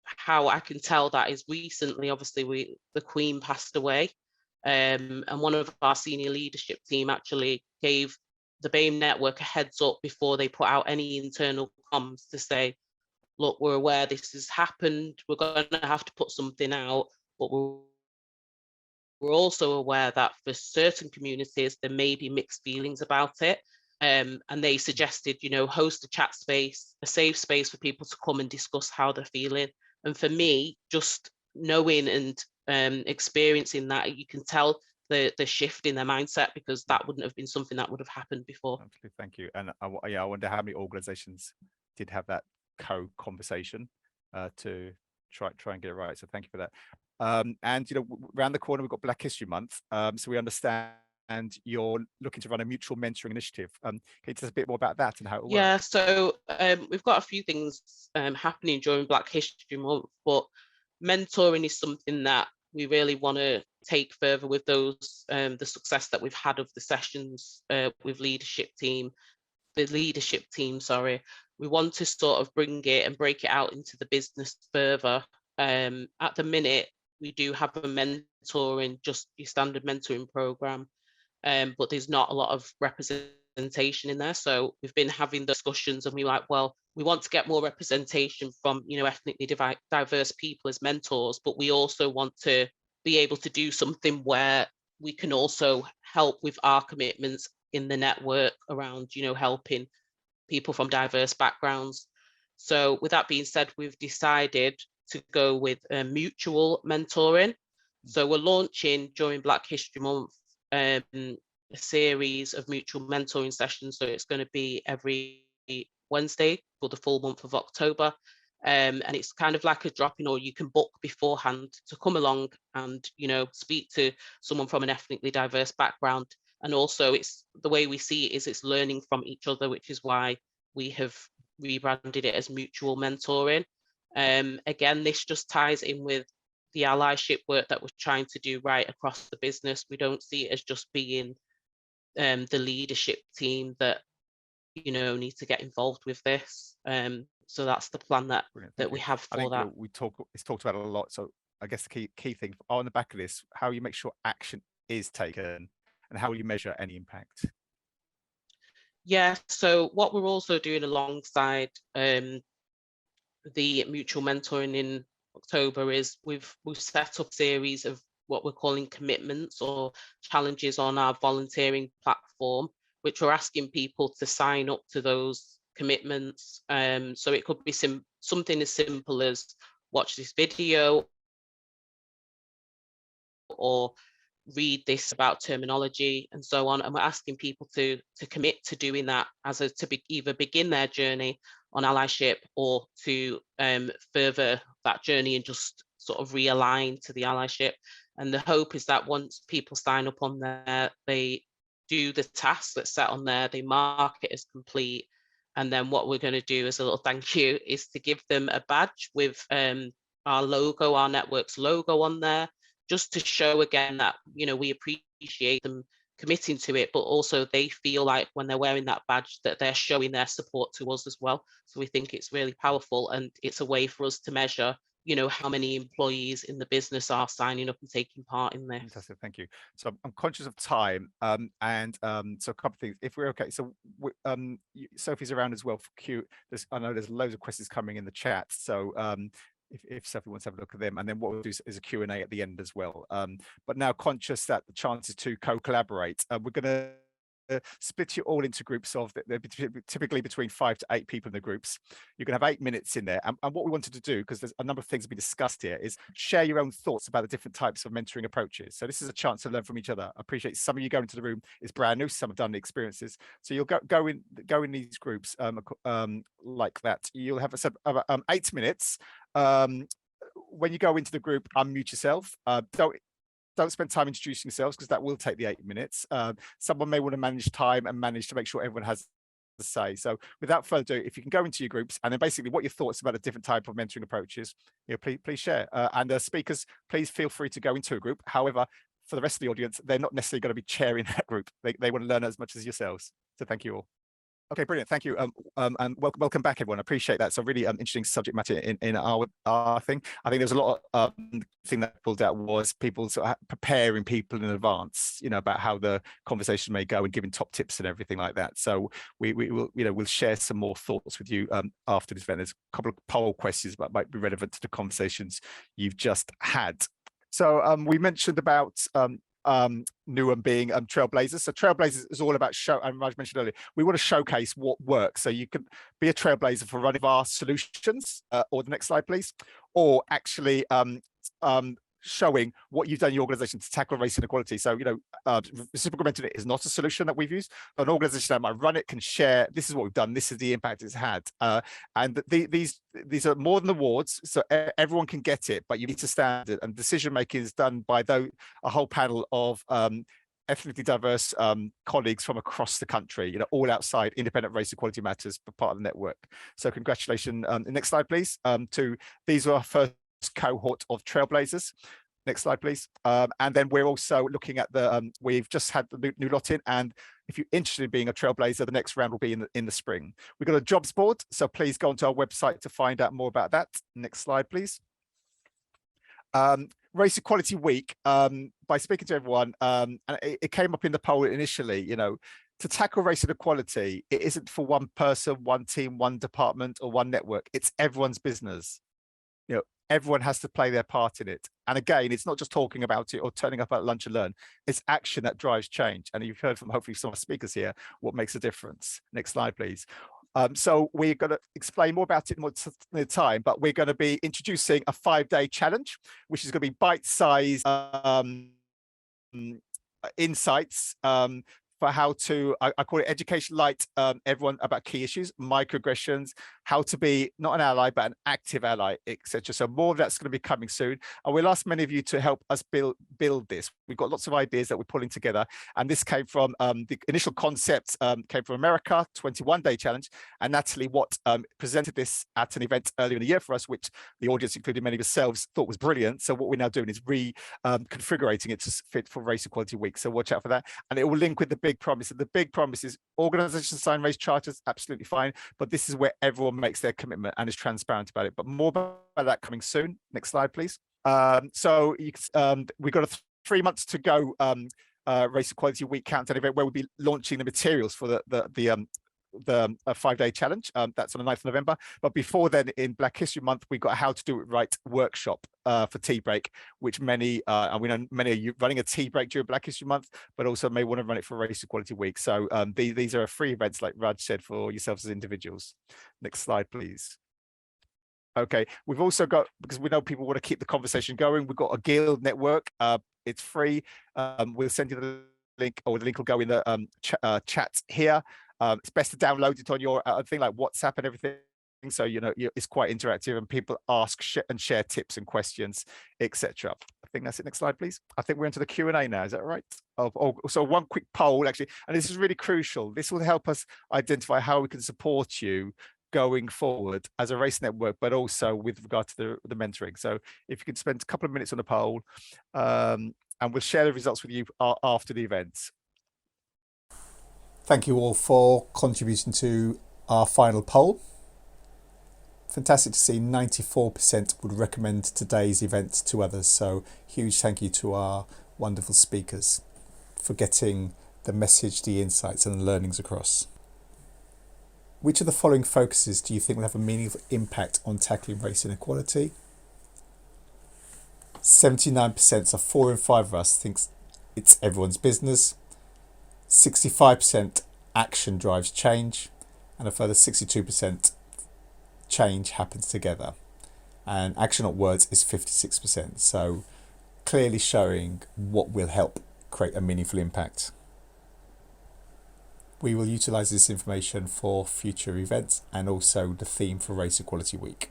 how I can tell that is recently, obviously, the Queen passed away. And one of our senior leadership team actually gave the BAME network a heads up before they put out any internal comms to say, look, we're aware this has happened. We're going to have to put something out, but we're also aware that for certain communities, there may be mixed feelings about it. And they suggested, you know, host a chat space, a safe space for people to come and discuss how they're feeling. And for me, just knowing and experiencing that, you can tell the shift in their mindset, because that wouldn't have been something that would have happened before. Absolutely, thank you. And I wonder how many organizations did have that conversation to try and get it right. So thank you for that. And you know, around the corner we've got Black History Month, so we understand you're looking to run a mutual mentoring initiative. Can you tell us a bit more about that and how it works? Yeah, so we've got a few things happening during Black History Month, but mentoring is something that we really want to take further with those the success that we've had of the sessions with the leadership team. We want to sort of bring it and break it out into the business further. At the minute, we do have a mentoring, just your standard mentoring program, but there's not a lot of representation in there. So we've been having discussions and we're like, well, we want to get more representation from, you know, ethnically diverse people as mentors, but we also want to be able to do something where we can also help with our commitments in the network around, you know, helping people from diverse backgrounds. So with that being said, we've decided to go with mutual mentoring. So we're launching during Black History Month a series of mutual mentoring sessions. So it's going to be every Wednesday for the full month of October. And it's kind of like a drop-in, or you can book beforehand to come along and, you know, speak to someone from an ethnically diverse background. And also it's the way we see it is it's learning from each other, which is why we have rebranded it as mutual mentoring. Again, this just ties in with the allyship work that we're trying to do right across the business. We don't see it as just being the leadership team that, you know, need to get involved with this. So that's the plan that we have for that. You know, it's talked about a lot. So I guess the key thing on the back of this, how you make sure action is taken and how will you measure any impact? Yeah, so what we're also doing alongside the mutual mentoring in October is we've set up a series of what we're calling commitments or challenges on our volunteering platform, which we're asking people to sign up to those commitments. So it could be something as simple as watch this video or read this about terminology and so on. And we're asking people to commit to doing that either begin their journey on allyship or to further that journey and just sort of realign to the allyship. And the hope is that once people sign up on there, they do the task that's set on there, they mark it as complete. And then what we're going to do as a little thank you is to give them a badge with our logo, our network's logo on there, just to show again that, you know, we appreciate them committing to it, but also they feel like when they're wearing that badge that they're showing their support to us as well. So we think it's really powerful, and it's a way for us to measure, you know, how many employees in the business are signing up and taking part in this. Fantastic, thank you. So I'm conscious of time, so a couple of things, if we're okay. So Sophie's around as well for Q. I know there's loads of questions coming in the chat, so if Sophie wants to have a look at them, and then what we'll do is a Q&A at the end as well. But now conscious that the chances to co-collaborate, we're going to split you all into groups of typically between 5 to 8 people in the groups. You can have 8 minutes in there, and what we wanted to do, because there's a number of things to be discussed here, is share your own thoughts about the different types of mentoring approaches. So this is a chance to learn from each other. I appreciate some of you going into the room is brand new, some have done the experiences, so you'll go in these groups like that. You'll have 8 minutes. When you go into the group, unmute yourself. Don't spend time introducing yourselves, because that will take the 8 minutes. Someone may want to manage time and manage to make sure everyone has to say. So without further ado, if you can go into your groups, and then basically what your thoughts about the different type of mentoring approaches, you know, please share. And speakers, please feel free to go into a group. However, for the rest of the audience, they're not necessarily going to be chairing that group. They want to learn as much as yourselves. So thank you all. Okay, brilliant. Thank you. And welcome back, everyone. I appreciate that. So really interesting subject matter in our thing. I think there's a lot of thing that pulled out was people sort of preparing people in advance, you know, about how the conversation may go and giving top tips and everything like that. So we will, you know, we'll share some more thoughts with you after this event. There's a couple of poll questions that might be relevant to the conversations you've just had. So we mentioned about Newham being trailblazers. So trailblazers is all about and Raj mentioned earlier, we want to showcase what works. So you can be a trailblazer for running our solutions, or the next slide, please, or actually showing what you've done in your organization to tackle race inequality. So, you know, reciprocal mentoring is not a solution that we've used. An organization that might run it can share, this is what we've done, this is the impact it's had. And these are more than awards, so everyone can get it, but you need to stand it. And decision making is done by a whole panel of ethnically diverse colleagues from across the country, you know, all outside Independent Race Equality Matters, for part of the network. So congratulations. Next slide, please. These are our first cohort of trailblazers. Next slide, please. And then we're also looking at we've just had the new lot in, and if you're interested in being a trailblazer, the next round will be in the spring. We've got a jobs board, so please go onto our website to find out more about that. Next slide, please. Race Equality Week, by speaking to everyone, and it came up in the poll initially, you know, to tackle race inequality, it isn't for one person, one team, one department, or one network. It's everyone's business. You know, everyone has to play their part in it. And again, it's not just talking about it or turning up at lunch and learn. It's action that drives change. And you've heard from hopefully some of the speakers here what makes a difference. Next slide, please. So we're going to explain more about it in more time, but we're going to be introducing a 5-day challenge, which is going to be bite-sized insights for how to, I call it education light, everyone about key issues, microaggressions, how to be not an ally, but an active ally, etc. So more of that's going to be coming soon. And we'll ask many of you to help us build this. We've got lots of ideas that we're pulling together. And this came from the initial concept came from America, 21-day challenge. And Natalie Watt presented this at an event earlier in the year for us, which the audience, including many of ourselves, thought was brilliant. So what we're now doing is reconfiguring it to fit for Race Equality Week. So watch out for that. And it will link with the big promise. And the big promise is organizations sign race charters, absolutely fine. But this is where everyone makes their commitment and is transparent about it. But more about that coming soon. Next slide, please. So we've got 3 months to go. Race Equality Week countdown event where we'll be launching the materials for the the 5-day challenge. That's on the 9th of November. But before then, in Black History Month, we've got a How to Do It Right workshop for tea break, which many, and we know many of you running a tea break during Black History Month, but also may want to run it for Race Equality Week. So these are free events, like Raj said, for yourselves as individuals. Next slide, please. Okay, we've also got, because we know people want to keep the conversation going, we've got a guild network. It's free. We'll send you the link, or the link will go in the chat here. It's best to download it on your thing like WhatsApp and everything. So, you know, it's quite interactive, and people ask and share tips and questions, etc. I think that's it. Next slide, please. I think we're into the Q&A now. Is that right? So one quick poll, actually, and this is really crucial. This will help us identify how we can support you going forward as a race network, but also with regard to the mentoring. So if you could spend a couple of minutes on the poll, and we'll share the results with you after the event. Thank you all for contributing to our final poll. Fantastic to see 94% would recommend today's event to others. So huge thank you to our wonderful speakers for getting the message, the insights and the learnings across. Which of the following focuses do you think will have a meaningful impact on tackling race inequality? 79%, so 4 in 5 of us, thinks it's everyone's business. 65% action drives change, and a further 62% change happens together. And action, not words, is 56%. So clearly showing what will help create a meaningful impact. We will utilise this information for future events and also the theme for Race Equality Week.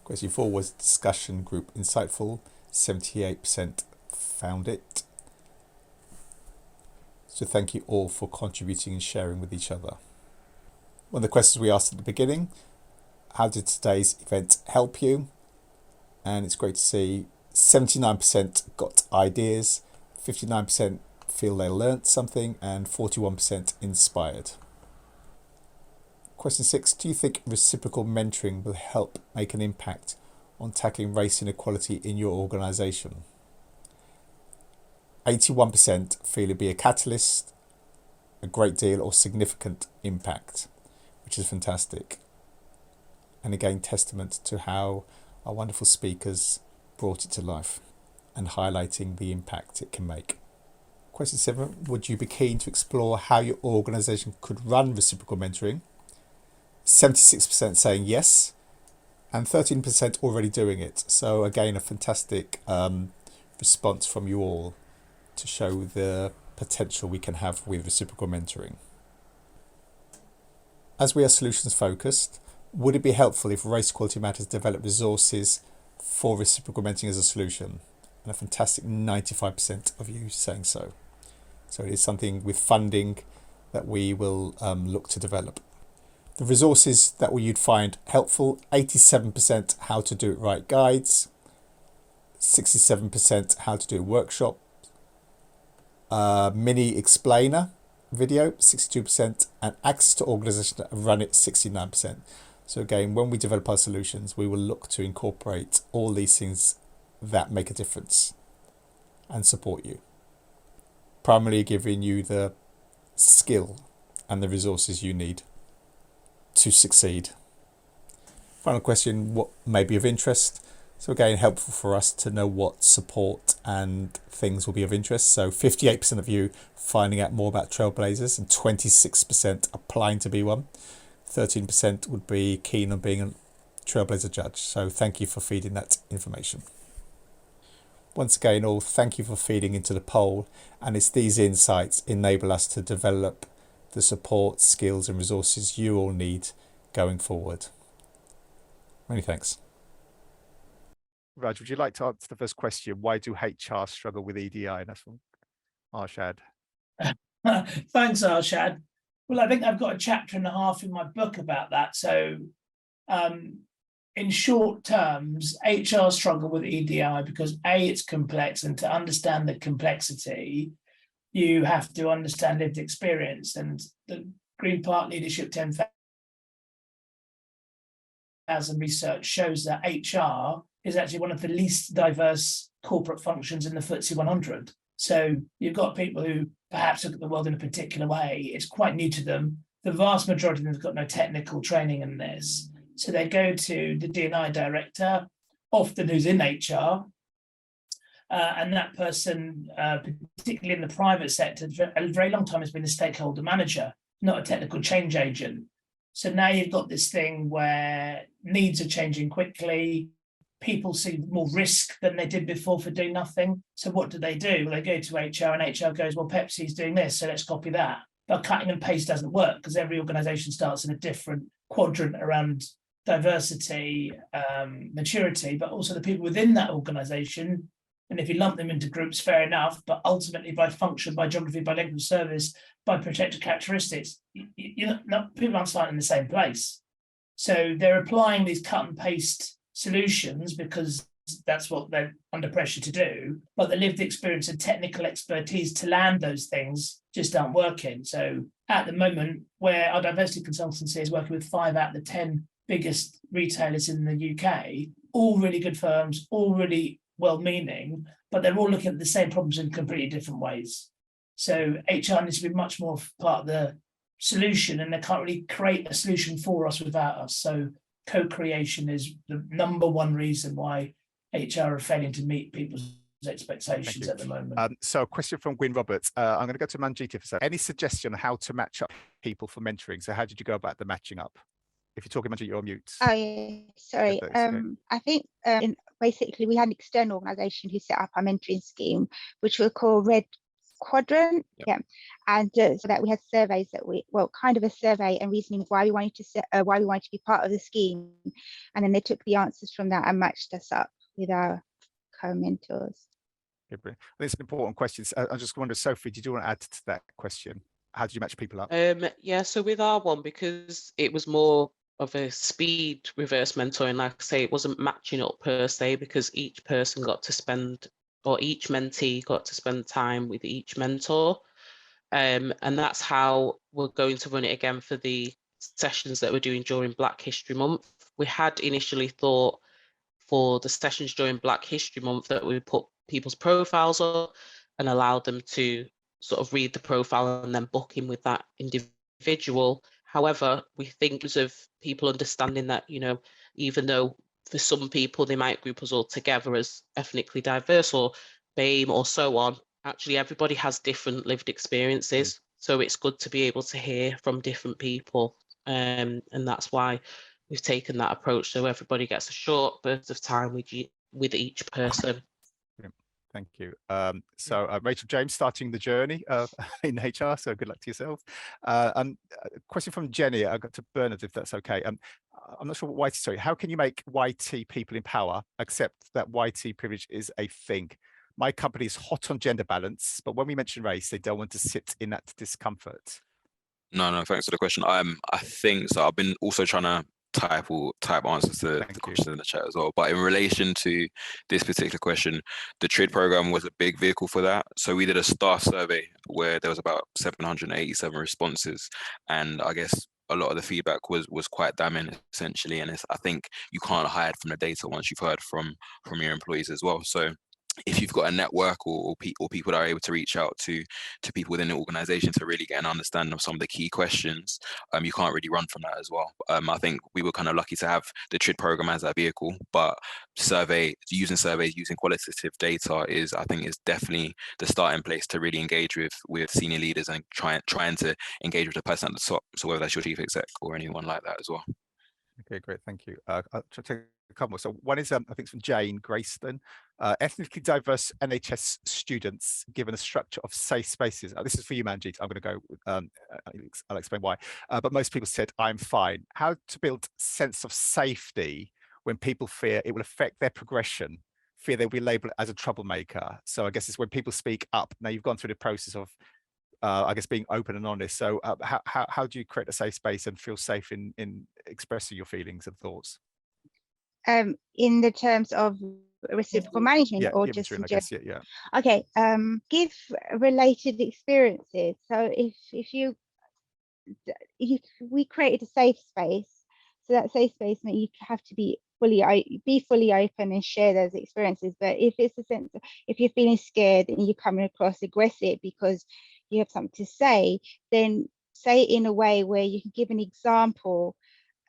Question 4 was discussion group insightful. 78% found it. So thank you all for contributing and sharing with each other. One of the questions we asked at the beginning, how did today's event help you? And it's great to see 79% got ideas, 59% feel they learnt something, and 41% inspired. Question 6, do you think reciprocal mentoring will help make an impact on tackling race inequality in your organisation? 81% feel it'd be a catalyst, a great deal or significant impact, which is fantastic. And again, testament to how our wonderful speakers brought it to life and highlighting the impact it can make. Question 7, would you be keen to explore how your organisation could run reciprocal mentoring? 76% saying yes, and 13% already doing it. So again, a fantastic response from you all to show the potential we can have with reciprocal mentoring. As we are solutions focused, would it be helpful if Race Equality Matters develop resources for reciprocal mentoring as a solution? And a fantastic 95% of you saying so. So it is something with funding that we will look to develop. The resources that you'd find helpful, 87% how to do it right guides, 67% how to do a workshop, mini explainer video, 62%, and access to organisations that run it, 69%. So again, when we develop our solutions, we will look to incorporate all these things that make a difference and support you. Primarily giving you the skill and the resources you need to succeed. Final question, what may be of interest? So again, helpful for us to know what support and things will be of interest. So 58% of you finding out more about Trailblazers and 26% applying to be one. 13% would be keen on being a Trailblazer judge. So thank you for feeding that information. Once again, all thank you for feeding into the poll, and it's these insights enable us to develop the support, skills and resources you all need going forward. Many thanks. Raj, would you like to answer the first question? Why do HR struggle with EDI? That's from Arshad. Thanks, Arshad. Well, I think I've got a chapter and a half in my book about that. So in short terms, HR struggle with EDI because A, it's complex, and to understand the complexity, you have to understand lived experience. And the Green Park Leadership 10,000 research shows that HR is actually one of the least diverse corporate functions in the FTSE 100. So you've got people who perhaps look at the world in a particular way. It's quite new to them. the vast majority of them have got no technical training in this. So they go to the D&I director, often who's in HR, and that person, particularly in the private sector, for a very long time has been a stakeholder manager, not a technical change agent. So now you've got this thing where needs are changing quickly. People see more risk than they did before for doing nothing. So what do? Well, they go to HR and HR goes, well, Pepsi's doing this, so let's copy that. But cutting and paste doesn't work because every organization starts in a different quadrant around diversity, maturity, but also the people within that organization. And if you lump them into groups, fair enough, but ultimately by function, by geography, by length of service, by protected characteristics, people aren't starting in the same place. So they're applying these cut and paste solutions because that's what they're under pressure to do, but the lived experience and technical expertise to land those things just aren't working. So at the moment, where our diversity consultancy is working with 5 out of the 10 biggest retailers in the UK, all really good firms, all really well-meaning, but they're all looking at the same problems in completely different ways. So HR needs to be much more part of the solution, and they can't really create a solution for us without us. So co-creation is the number one reason why HR are failing to meet people's expectations at the moment. So a question from Gwyn Roberts. I'm going to go to Manjita for a second. Any suggestion on how to match up people for mentoring? So how did you go about the matching up? If you're talking Manjita, you're on mute. Oh, yeah, sorry. I think basically we had an external organisation who set up our mentoring scheme, which we call Red Quadrant. Yeah, and so that we had surveys that kind of a survey and reasoning why we wanted to be part of the scheme, and then they took the answers from that and matched us up with our co-mentors. Okay, brilliant. I think it's an important question. I just wonder, Sophie, did you want to add to that question? How did you match people up? Yeah, so with our one, because it was more of a speed reverse mentoring, like I say, it wasn't matching up per se, because each person got to spend, or each mentee got to spend time with each mentor. And that's how we're going to run it again for the sessions that we're doing during Black History Month. We had initially thought for the sessions during Black History Month that we put people's profiles up and allow them to sort of read the profile and then book in with that individual. However, we think because of people understanding that, even though for some people they might group us all together as ethnically diverse or BAME or so on, actually everybody has different lived experiences. So it's good to be able to hear from different people. And that's why we've taken that approach, so everybody gets a short burst of time with each person. Thank you. So Rachel James, starting the journey in HR, so good luck to yourself. Question from Jenny, I got to Bernard, if that's okay. I'm not sure what YT, sorry, how can you make YT people in power accept that YT privilege is a thing? My company is hot on gender balance, but when we mention race, they don't want to sit in that discomfort. No, thanks for the question. I think so. I've been also trying to type answers to the questions in the chat as well. But in relation to this particular question, the TRID program was a big vehicle for that. So we did a staff survey where there was about 787 responses, and I guess a lot of the feedback was quite damning, essentially. And I think you can't hide from the data once you've heard from your employees as well. So if you've got a network or people that are able to reach out to people within the organization to really get an understanding of some of the key questions, you can't really run from that as well. I think we were kind of lucky to have the TRID program as that vehicle, but using surveys, using qualitative data is definitely the starting place to really engage with senior leaders and trying to engage with the person at the top. So whether that's your chief exec or anyone like that as well. Okay, great, thank you. I'll try to take a couple more. So one is, I think it's from Jane Grayston. Ethnically diverse NHS students given a structure of safe spaces. This is for you, Manjit. I'm going to go, I'll explain why. But most people said, I'm fine. How to build sense of safety when people fear it will affect their progression, fear they'll be labeled as a troublemaker. So I guess it's when people speak up. Now you've gone through the process of I guess being open and honest. So how do you create a safe space and feel safe in expressing your feelings and thoughts? In the terms of reciprocal management, or just in general? Yeah. Okay. Give related experiences. So if we created a safe space, so that safe space meant you have to be fully open and share those experiences. But if it's a sense of, if you're feeling scared and you're coming across aggressive because you have something to say, then say it in a way where you can give an example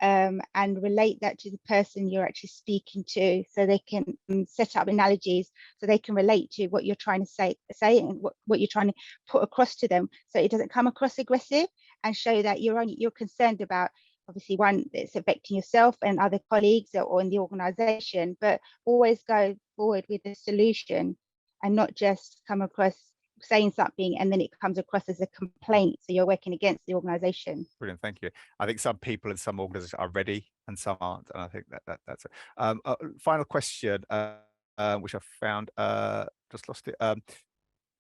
and relate that to the person you're actually speaking to, so they can set up analogies so they can relate to what you're trying to say and what you're trying to put across to them, so it doesn't come across aggressive, and show that you're concerned about, obviously, one, it's affecting yourself and other colleagues or in the organization, but always go forward with the solution and not just come across saying something and then it comes across as a complaint, so you're working against the organization. Brilliant, thank you. I think some people in some organizations are ready and some aren't, and I think that's it. Final question, which I found, just lost it.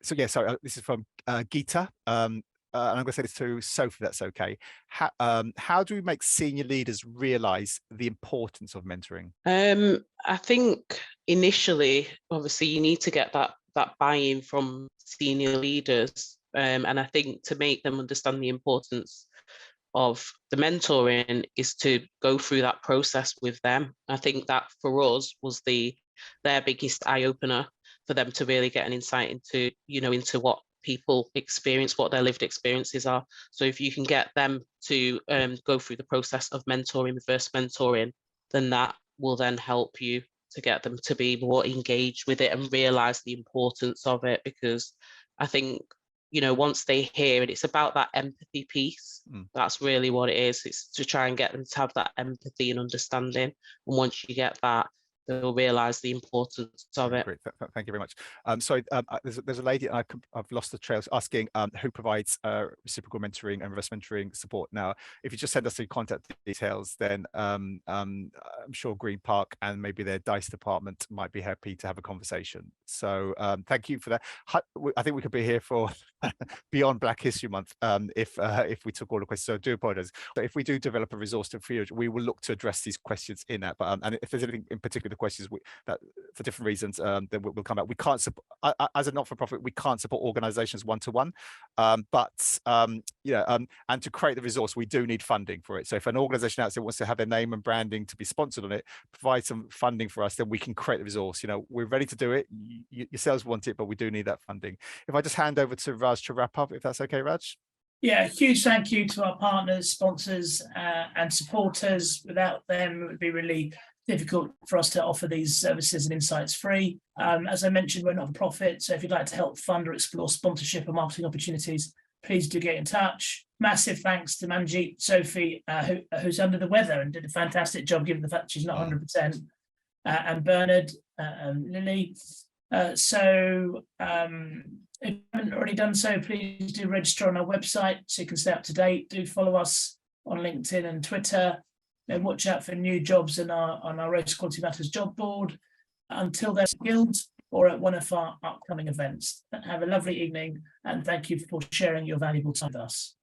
So yeah, so this is from Geeta, and I'm going to say this to Sophie, that's okay. How do we make senior leaders realize the importance of mentoring? I think initially, obviously, you need to get that buy-in from senior leaders, and I think to make them understand the importance of the mentoring is to go through that process with them. I think that for us was their biggest eye-opener, for them to really get an insight into, into what people experience, what their lived experiences are. So if you can get them to go through the process of mentoring, reverse mentoring, then that will then help you to get them to be more engaged with it and realize the importance of it. Because I think, once they hear it, it's about that empathy piece. That's really what it is. It's to try and get them to have that empathy and understanding. And once you get that, they'll realize the importance of it. Great, thank you very much. Sorry, there's a lady, and I've lost the trails, asking who provides reciprocal mentoring and reverse mentoring support. Now, if you just send us the contact details, then I'm sure Green Park and maybe their DICE department might be happy to have a conversation. So thank you for that. I think we could be here for beyond Black History Month if we took all the questions. So I do apologize. So if we do develop a resource to free, we will look to address these questions in that. But and if there's anything in particular questions that for different reasons, then we'll come back. We can't support, as a not-for-profit, we can't support organizations one-to-one, but and to create the resource, we do need funding for it. So if an organization out there wants to have their name and branding to be sponsored on it, provide some funding for us, then we can create the resource. We're ready to do it. Yourselves want it, but we do need that funding. If I just hand over to Raj to wrap up, if that's okay, Raj. Yeah, huge thank you to our partners, sponsors, and supporters. Without them, it would be really difficult for us to offer these services and insights free. As I mentioned, we're not for profit, so if you'd like to help fund or explore sponsorship or marketing opportunities, please do get in touch. Massive thanks to Manjeet, Sophie, who's under the weather and did a fantastic job given the fact she's not 100%, and Bernard and Lily. If you haven't already done so, please do register on our website so you can stay up to date. Do follow us on LinkedIn and Twitter, and watch out for new jobs on our Race Equality Matters job board. Until they're skilled or at one of our upcoming events. Have a lovely evening, and thank you for sharing your valuable time with us.